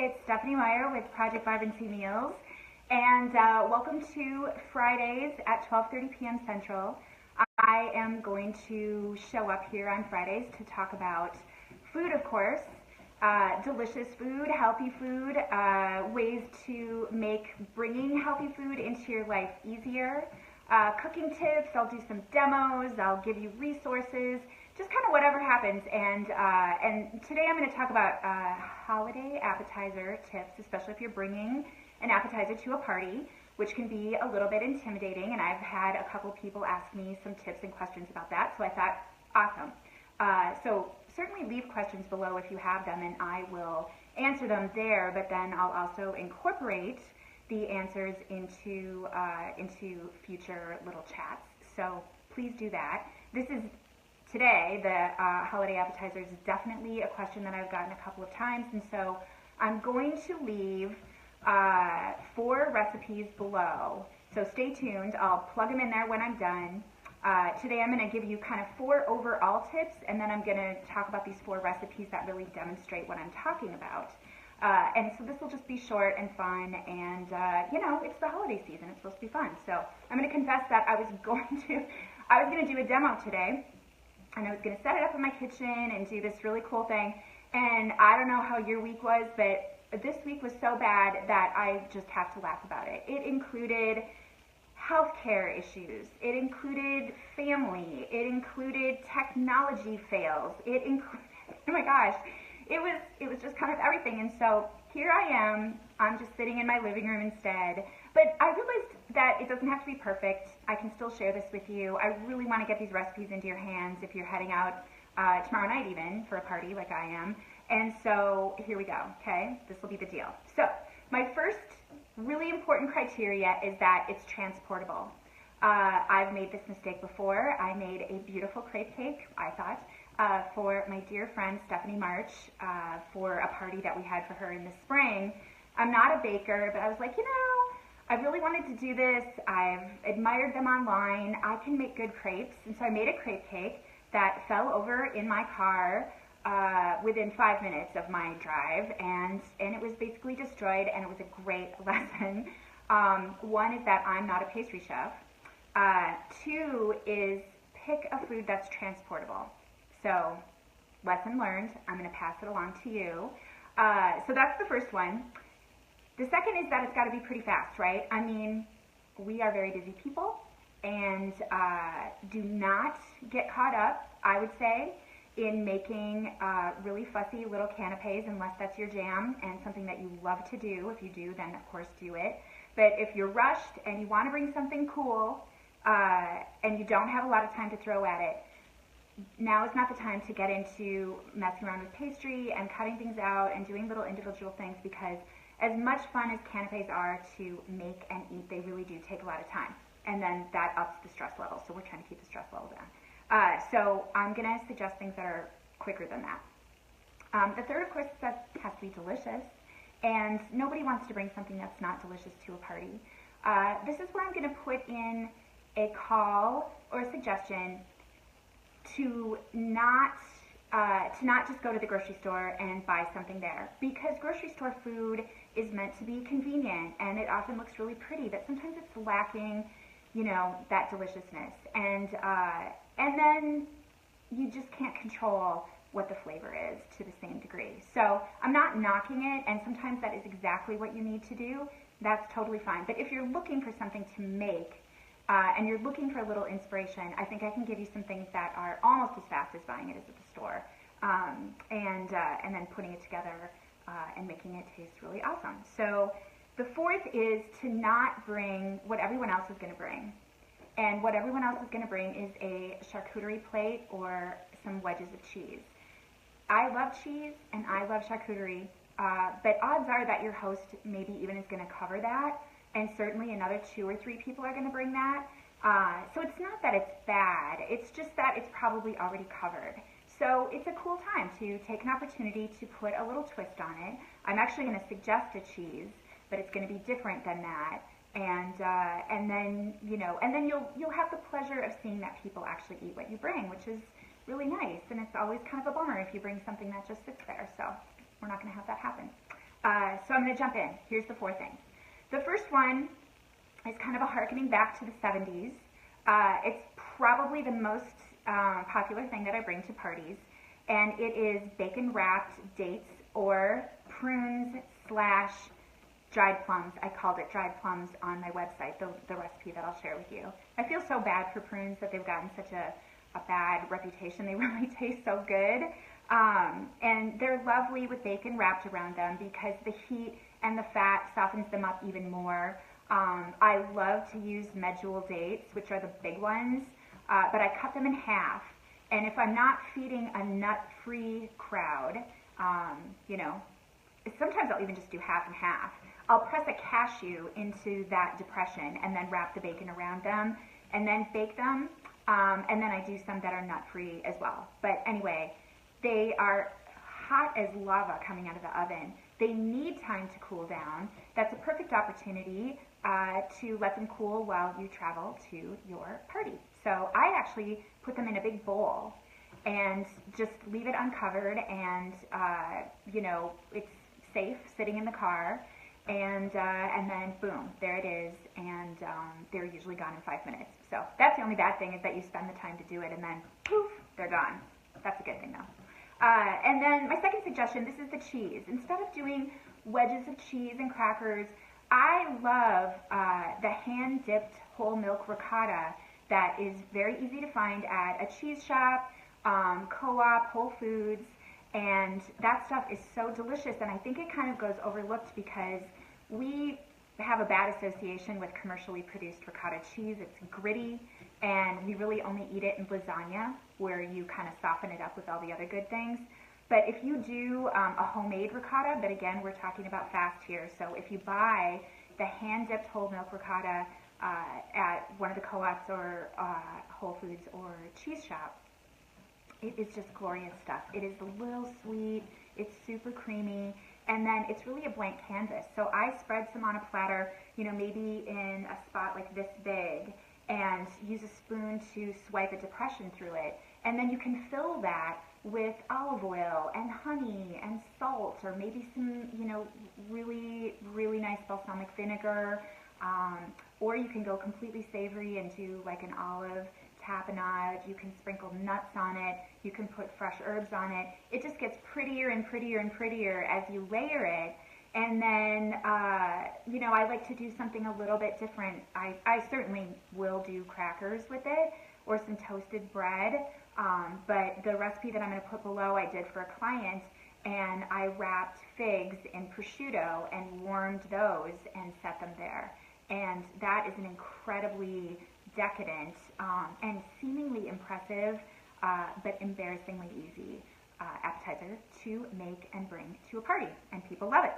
It's Stephanie Meyer with Project Vibrancy Meals, and welcome to Fridays at 12:30 p.m. Central. I am going to show up here on Fridays to talk about food, of course, delicious food, healthy food, ways to make bringing healthy food into your life easier, cooking tips. I'll do some demos. I'll give you resources. Just kind of whatever happens, and today I'm going to talk about holiday appetizer tips, especially if you're bringing an appetizer to a party, which can be a little bit intimidating, and I've had a couple people ask me some tips and questions about that, so I thought, awesome. So certainly leave questions below if you have them, and I will answer them there, but then I'll also incorporate the answers into future little chats, so please do that. Today, the holiday appetizers is definitely a question that I've gotten a couple of times, and so I'm going to leave 4 recipes below. So stay tuned. I'll plug them in there when I'm done. Today I'm going to give you kind of 4 overall tips, and then I'm going to talk about these 4 recipes that really demonstrate what I'm talking about. And so this will just be short and fun, and you know, it's the holiday season. It's supposed to be fun. So I'm going to confess that I was going to do a demo today. And I was going to set it up in my kitchen and do this really cool thing. And I don't know how your week was, but this week was so bad that I just have to laugh about it. It included healthcare issues. It included family. It included technology fails. It included, oh my gosh, it was just kind of everything. And so here I am. I'm just sitting in my living room instead. But I realized that it doesn't have to be perfect. I can still share this with you. I really want to get these recipes into your hands if you're heading out tomorrow night even for a party like I am. And so here we go, okay? This will be the deal. So my first really important criteria is that it's transportable. I've made this mistake before. I made a beautiful crepe cake, I thought, for my dear friend Stephanie March for a party that we had for her in the spring. I'm not a baker, but I was like, you know, I really wanted to do this. I've admired them online. I can make good crepes. And so I made a crepe cake that fell over in my car within 5 minutes of my drive. And it was basically destroyed, and it was a great lesson. One is that I'm not a pastry chef. 2 is pick a food that's transportable. So lesson learned. I'm going to pass it along to you. So that's the first one. The second is that it's got to be pretty fast, right? I mean, we are very busy people, and do not get caught up, I would say, in making really fussy little canapes unless that's your jam and something that you love to do. If you do, then of course do it. But if you're rushed and you want to bring something cool and you don't have a lot of time to throw at it, now is not the time to get into messing around with pastry and cutting things out and doing little individual things, because as much fun as canapes are to make and eat, they really do take a lot of time. And then that ups the stress level, so we're trying to keep the stress level down. So I'm going to suggest things that are quicker than that. The third, of course, is that it has to be delicious. And nobody wants to bring something that's not delicious to a party. This is where I'm going to put in a call or a suggestion to not just go to the grocery store and buy something there, because grocery store food is meant to be convenient, and it often looks really pretty, but sometimes it's lacking, you know, that deliciousness, and then you just can't control what the flavor is to the same degree. So I'm not knocking it, and sometimes that is exactly what you need to do. That's totally fine. But if you're looking for something to make, and you're looking for a little inspiration, I think I can give you some things that are almost as fast as buying it as at the store, and then putting it together and making it taste really awesome. So the fourth is to not bring what everyone else is going to bring. And what everyone else is going to bring is a charcuterie plate or some wedges of cheese. I love cheese and I love charcuterie, but odds are that your host maybe even is going to cover that, and certainly another 2 or 3 people are going to bring that. So it's not that it's bad, it's just that it's probably already covered. So it's a cool time to take an opportunity to put a little twist on it. I'm actually going to suggest a cheese, but it's going to be different than that. And then you'll have the pleasure of seeing that people actually eat what you bring, which is really nice. And it's always kind of a bummer if you bring something that just sits there. So we're not going to have that happen. So I'm going to jump in. Here's the 4 things. The first one is kind of a harkening back to the 70s. It's probably the most popular thing that I bring to parties, and it is bacon wrapped dates or prunes slash dried plums. I called it dried plums on my website, the recipe that I'll share with you. I feel so bad for prunes that they've gotten such a bad reputation. They really taste so good. And they're lovely with bacon wrapped around them because the heat and the fat softens them up even more. I love to use medjool dates, which are the big ones, but I cut them in half. And if I'm not feeding a nut-free crowd, you know, sometimes I'll even just do half and half. I'll press a cashew into that depression and then wrap the bacon around them and then bake them. And then I do some that are nut-free as well. But anyway, they are hot as lava coming out of the oven. They need time to cool down. That's a perfect opportunity to let them cool while you travel to your party. So I actually put them in a big bowl and just leave it uncovered, and you know, it's safe sitting in the car, and then boom, there it is, and they're usually gone in 5 minutes. So that's the only bad thing, is that you spend the time to do it and then poof, they're gone. That's a good thing though. And then my second suggestion, this is the cheese. Instead of doing wedges of cheese and crackers, I love the hand-dipped whole milk ricotta that is very easy to find at a cheese shop, Co-op, Whole Foods, and that stuff is so delicious, and I think it kind of goes overlooked because we have a bad association with commercially produced ricotta cheese. It's gritty, and we really only eat it in lasagna, where you kind of soften it up with all the other good things. But if you do a homemade ricotta, but again, we're talking about fast here, so if you buy the hand-dipped whole milk ricotta at one of the co-ops or Whole Foods or cheese shop, it is just glorious stuff. It is a little sweet, it's super creamy, and then it's really a blank canvas. So I spread some on a platter, you know, maybe in a spot like this big, and use a spoon to swipe a depression through it. And then you can fill that with olive oil and honey and salt, or maybe some, you know, really, really nice balsamic vinegar. Or you can go completely savory and do like an olive tapenade. You can sprinkle nuts on it. You can put fresh herbs on it. It just gets prettier and prettier and prettier as you layer it. And then, you know, I like to do something a little bit different. I certainly will do crackers with it or some toasted bread. But the recipe that I'm going to put below, I did for a client, and I wrapped figs in prosciutto and warmed those and set them there. And that is an incredibly decadent and seemingly impressive, but embarrassingly easy appetizer to make and bring to a party, and people love it.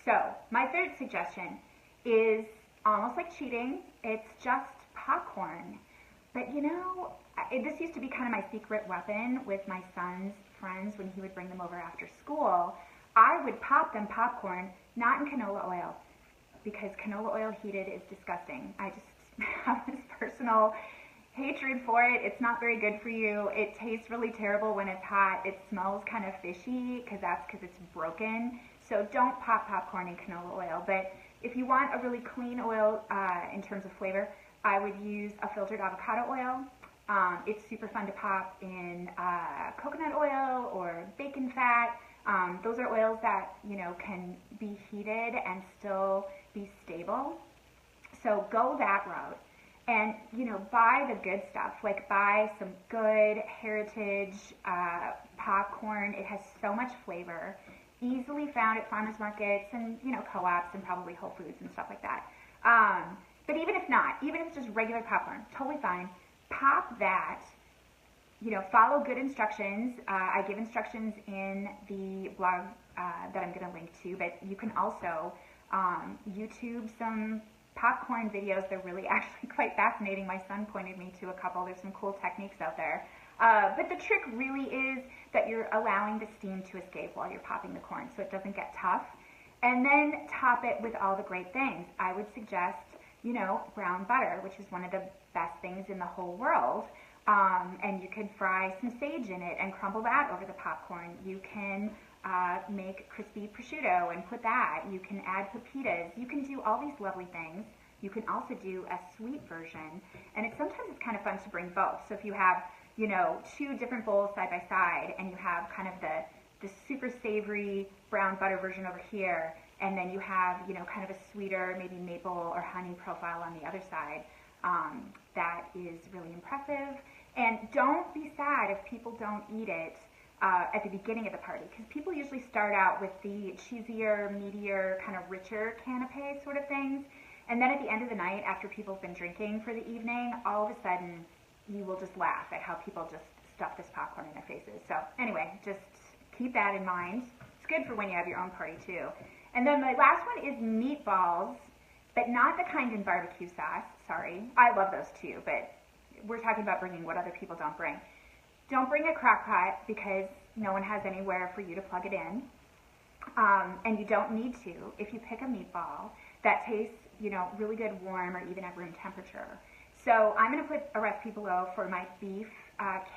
So my third suggestion is almost like cheating. It's just popcorn. But you know, this used to be kind of my secret weapon with my son's friends when he would bring them over after school. I would pop them popcorn, not in canola oil, because canola oil heated is disgusting. I just have this personal hatred for it. It's not very good for you. It tastes really terrible when it's hot. It smells kind of fishy because it's broken. So don't pop popcorn in canola oil. But if you want a really clean oil in terms of flavor, I would use a filtered avocado oil. It's super fun to pop in coconut oil or bacon fat. Those are oils that, you know, can be heated and still be stable. So go that route, and, you know, buy the good stuff. Like, buy some good heritage popcorn. It has so much flavor, easily found at farmers markets and, you know, co-ops and probably Whole Foods and stuff like that. But even if not, even if it's just regular popcorn, totally fine. Pop that. You know, follow good instructions. I give instructions in the blog that I'm going to link to, but you can also YouTube some popcorn videos. They're really actually quite fascinating. My son pointed me to a couple. There's some cool techniques out there. But the trick really is that you're allowing the steam to escape while you're popping the corn so it doesn't get tough. And then top it with all the great things. I would suggest, you know, brown butter, which is one of the best things in the whole world. And you can fry some sage in it and crumble that over the popcorn. You can make crispy prosciutto and put that. You can add pepitas. You can do all these lovely things. You can also do a sweet version, and sometimes it's kind of fun to bring both. So if you have, you know, two different bowls side by side, and you have kind of the super savory brown butter version over here, and then you have, you know, kind of a sweeter, maybe maple or honey profile on the other side, that is really impressive. And don't be sad if people don't eat it at the beginning of the party, because people usually start out with the cheesier, meatier, kind of richer canapé sort of things. And then at the end of the night, after people have been drinking for the evening, all of a sudden you will just laugh at how people just stuff this popcorn in their faces. So anyway, just keep that in mind. It's good for when you have your own party too. And then my last one is meatballs, but not the kind in barbecue sauce. Sorry. I love those too, but we're talking about bringing what other people don't bring. Don't bring a crock pot because no one has anywhere for you to plug it in. And you don't need to if you pick a meatball that tastes, you know, really good warm or even at room temperature. So I'm going to put a recipe below for my beef,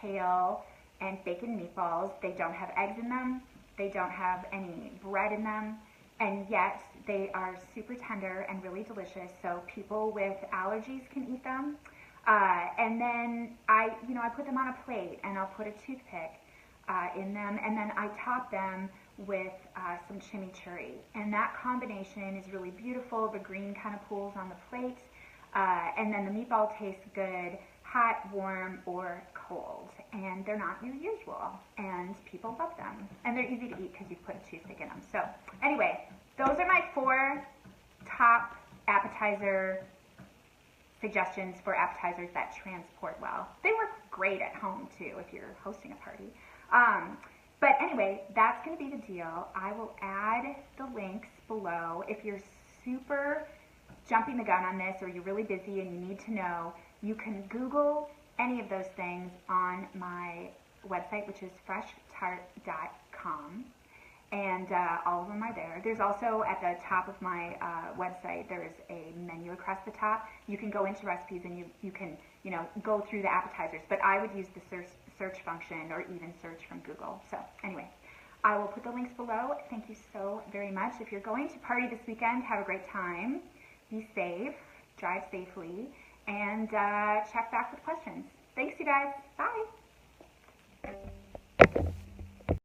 kale, and bacon meatballs. They don't have eggs in them. They don't have any bread in them. And yet they are super tender and really delicious. So people with allergies can eat them. And then I put them on a plate and I'll put a toothpick in them, and then I top them with some chimichurri. And that combination is really beautiful. The green kind of pools on the plate. And then the meatball tastes good, hot, warm, or cold. And they're not your usual. And people love them. And they're easy to eat because you put a toothpick in them. So anyway, those are my 4 top appetizer suggestions for appetizers that transport well. They work great at home too if you're hosting a party. But anyway, that's going to be the deal. I will add the links below. If you're super jumping the gun on this or you're really busy and you need to know, you can Google any of those things on my website, which is freshstart.com. And all of them are there. There's also at the top of my website, there is a menu across the top. You can go into recipes and you can, you know, go through the appetizers. But I would use the search function or even search from Google. So anyway, I will put the links below. Thank you so very much. If you're going to party this weekend, have a great time. Be safe, drive safely, and check back with questions. Thanks, you guys. Bye.